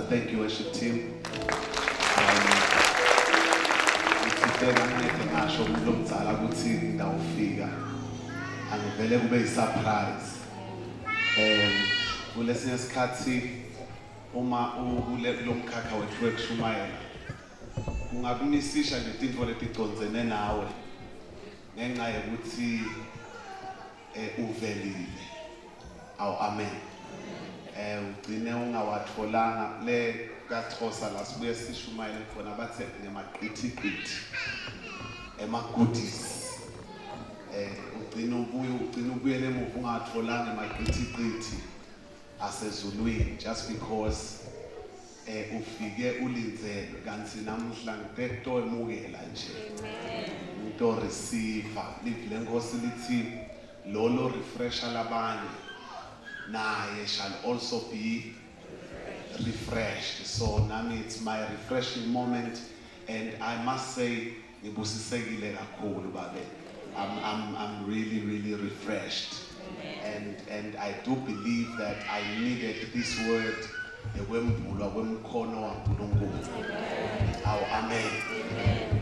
Speaker 4: Thank you, worship team. Angivele kube yi-surprise. Kulesinye isikhathi uma lo mkhakha wethu wekushumayela kungakumisisha nje intfo leticondzene nawe ngenxa yokuthi uvelile. Amen. Ugcine ungawatholanga le kaXhosa la sibuye sishumayele khona bathe ngemaqithiqithi ema-goodies. Ugcina ubuyele emuva ungatholanga emaqithiqithi asezulwini just because ufike ulinzelwe kanti namhla ngibhekto emukela nje into receiver livile Nkosi lithi lolo refresher labanye naye shall also be refreshed. So nami it's my refreshing moment, and I must say, ngibusisekile kakhulu babe. I'm really refreshed. And I do believe that I needed this word. Amen.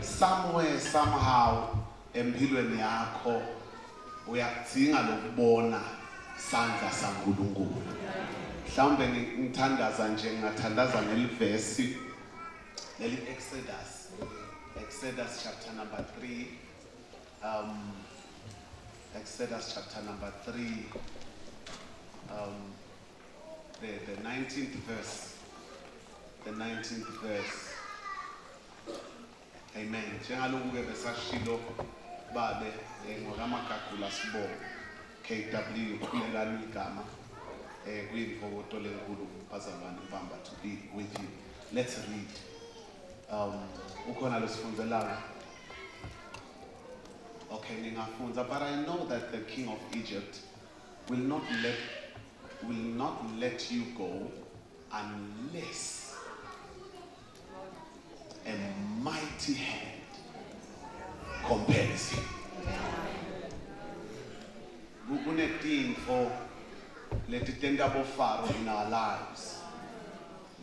Speaker 4: Somewhere, somehow, empilweni yakho uyakudinga lokubona sandla saNkulunkulu. Mhlawumbe ngithandaza nje ngathandaza ngelivesi leli Exodus chapter number 3. Exodus chapter number 3. The 19th verse. The 19th verse. Amen. Njengalokhu-ke besashilo babe ngokamagagula sibo KW khulekani igama kuyimfokoto lenkulu bazalwane mbamba to be with you. Let's read. Ukhona losifundzelayo. Okay, ningafunza, but I know that the king of Egypt will not let you go unless a mighty hand compels you. Kunetintfo letitenda bofaro in our lives.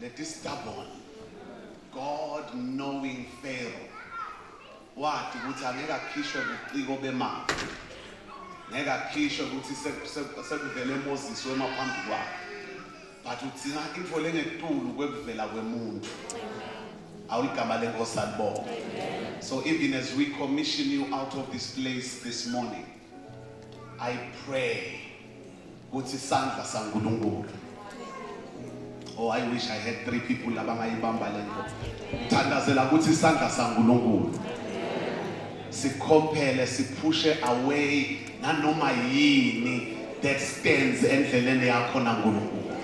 Speaker 4: Let it stubborn, God-knowing Pharaoh. Wathi ukuthi angeke akhishwe buciko bemali. Ngeke akhishwe ukuthi sekuvele Moses wemaphambi kwakhe. But udzinga intfo lengekutulu kwekuvela kwemuntu. Awuligama lenkosi alibonge. So even as we commission you out of this place this morning, I pray ukuthi sandla saNkulunkulu. Oh, I wish I had 3 people abangayibamba lento. Thandazela ukuthi sandla saNkulunkulu. Sikhophele sipushe away nanoma yini that stands endleleni yakho naNkulunkulu.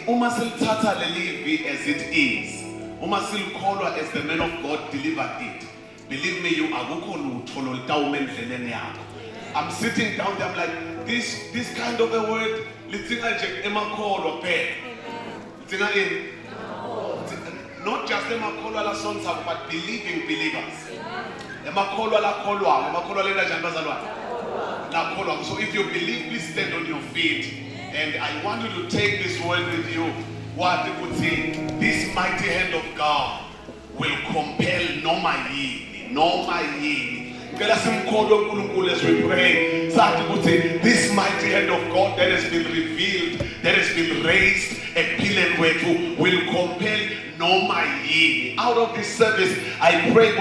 Speaker 4: Uma silithatha lelivi as it is, uma silikholwa as the man of God delivered it, believe me, you akukho lutho lolitawuma endleleni yakho. I'm sitting down there, I'm like, this kind of a word, lithinga nje emakholwa phela. Lithinga in not just emakholwa la sonsa, but believing believers. Emakholwa la kholwa, emakholwa lena njani bazalwane? La kholwa. So if you believe, please stand on your feet. And I want you to take this word with you. What they would say, this mighty hand of God will compel noma yini. As we pray, this mighty hand of God that has been revealed, that has been raised, a pillar will compel noma yini. Out of this service, I pray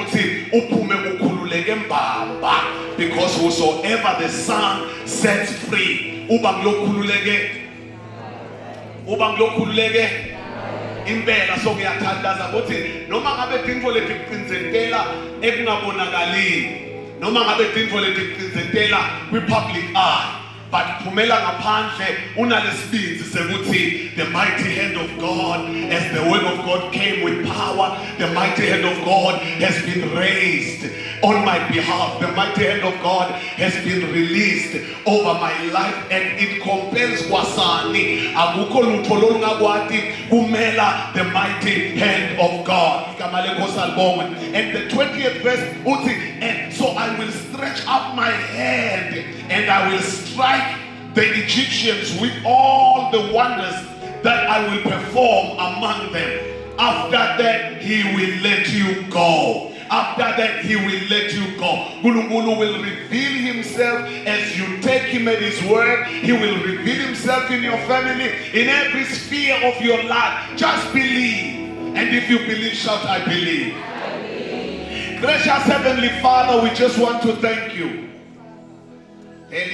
Speaker 4: because whosoever the Son sets free, impela so ngiyathandaza ukuthi noma ngabe tintfo letiqinzentela ekungabonakalini, noma ngabe tintfo letiqinzentela kwi-public eye, but phumela ngaphandle unalesibindi sekuthi the mighty hand of God, as the word of God came with power, the mighty hand of God has been raised on my behalf. The mighty hand of God has been released over my life, and it compels kwasani akukho lutho lolungakwati kumela the mighty hand of God. And the 20th verse, and so I will stretch up my hand and I will strike the Egyptians with all the wonders that I will perform among them. After that, he will let you go. After that, he will let you go. Gulungulu will reveal himself as you take him at his word. He will reveal himself in your family, in every sphere of your life. Just believe. And if you believe, shout, I believe.
Speaker 2: I believe.
Speaker 4: Gracious Heavenly Father, we just want to thank you. Thank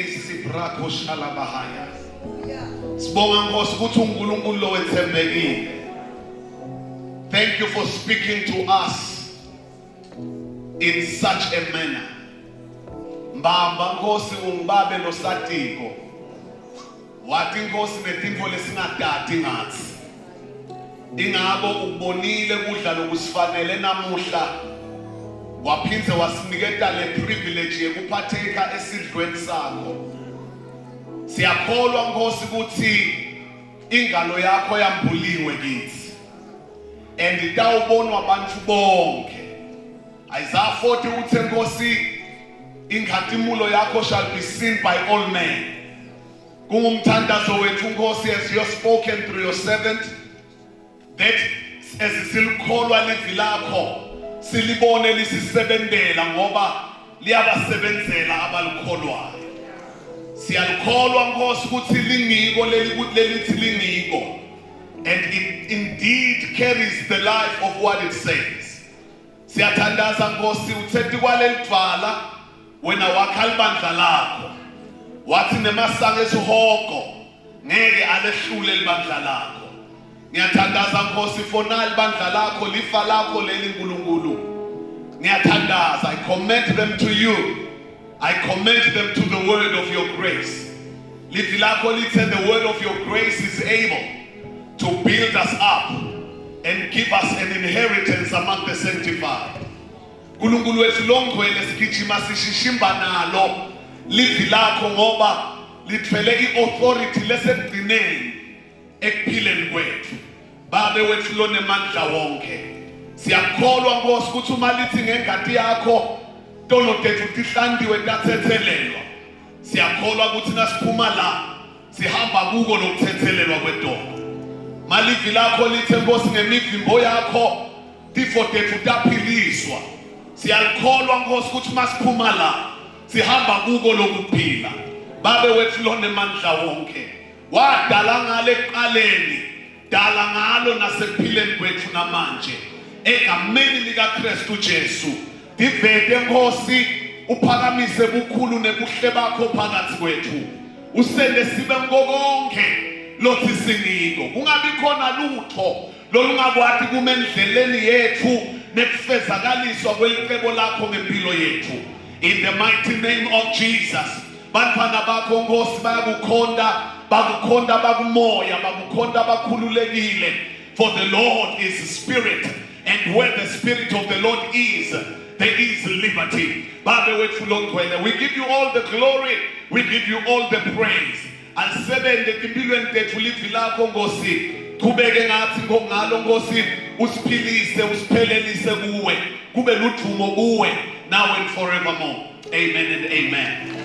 Speaker 4: you for speaking to us in such a manner. Mbamba Nkosi ungibabe nosatiko. Wathi Nkosi netintfo lesingadadi ngathi. Ingako ubonile kudla lokusifanele namuhla. Waphindze wasiniketa le privilege yekuphatheka esidlweni sakho. Siyakholwa Nkosi ukuthi ingalo yakho yambuliwe kithi and itawubonwa abantu bonke. Isaiah 40 uthi Nkosi inkhatimulo yakho shall be seen by all men. Kungumthandazo wethu Nkosi, as you have spoken through your servant, that as silikholwa livi lakho silibone lisisebenzela ngoba liyabasebenzela abalukholwayo. Siyalukholwa Nkosi ukuthi lingiko lelithi lingiko, and it indeed carries the life of what it says. Siyathandaza Nkosi uthethi kwalelidwala wena wakha libandla lakho wathi nemasanga esihogo ngeke alehlule libandla lakho. Ngiyathandaza Nkosi fona libandla lakho lifa lakho leli nkulunkulu. Ngiyathandaza, I commend them to you. I commend them to the word of your grace. Livi lakho lithe the word of your grace is able to build us up and give us an inheritance among the sanctified. Nkulunkulu wethu longcwele sigijima sishishimba nalo livi lakho ngoba lithwele i-authority lesekugcineni ekuphileni kwethu. Babe wethu lonemandla wonke, siyakholwa Nkosi ukuthi uma lithi ngengadi yakho tono tethu tihlandiwe tathethelelwa, siyakholwa ukuthi nasiphuma la sihamba kuko lokuthethelelwa kwetono. Malivi lakho lithe Nkosi ngemivimbo yakho tifo tethu taphiliswa, siyakholwa Nkosi ukuthi masiphuma la sihamba kuko lokuphila. Babe wethu lonemandla wonke, wadala ngale ekuqaleni, dala ngalo nasekuphileni kwethu namanje egameni likaKristu Jesu. Divede Nkosi uphakamise bukhulu nebuhle bakho phakathi kwethu, usende sibe ngokonke lothi singiko, kungabi khona lutho lolungakwati kumendleleni yethu nekufezakaliswa kwelicebo lakho ngempilo yethu. In the mighty name of Jesus, bantwana bakho Nkosi bakukhonda bakumoya, bakukhonda bakhululekile, for the Lord is spirit, and where the spirit of the Lord is, there is liberty. Babe wethu longcwele, we give you all the glory, we give you all the praise. Alisebenzele empilweni tethu livi lakho Nkosi, qhubeke ngathi ngalo Nkosi, usiphilise usiphelelise kuwe, kube ludumo kuwe now and forevermore. Amen and amen.